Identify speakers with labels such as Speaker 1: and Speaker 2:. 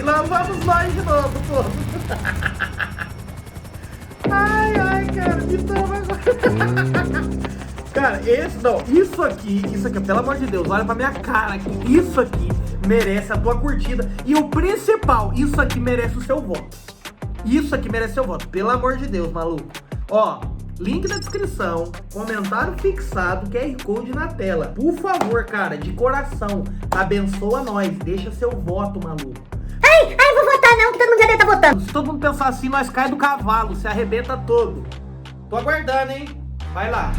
Speaker 1: Lá vamos nós de novo, pô. Ai, cara, me toma agora. Cara, isso aqui, pelo amor de Deus, olha pra minha cara aqui. Isso aqui merece a tua curtida. E o principal, isso aqui merece o seu voto. Isso aqui merece seu voto, pelo amor de Deus, maluco. Ó, link na descrição, comentário fixado, QR Code na tela. Por favor, cara, de coração, abençoa nós, deixa seu voto, maluco.
Speaker 2: Ai, vou votar não, que todo mundo já deve estar votando.
Speaker 1: Se todo mundo pensar assim, nós cai do cavalo, se arrebenta todo. Tô aguardando, hein? Vai lá.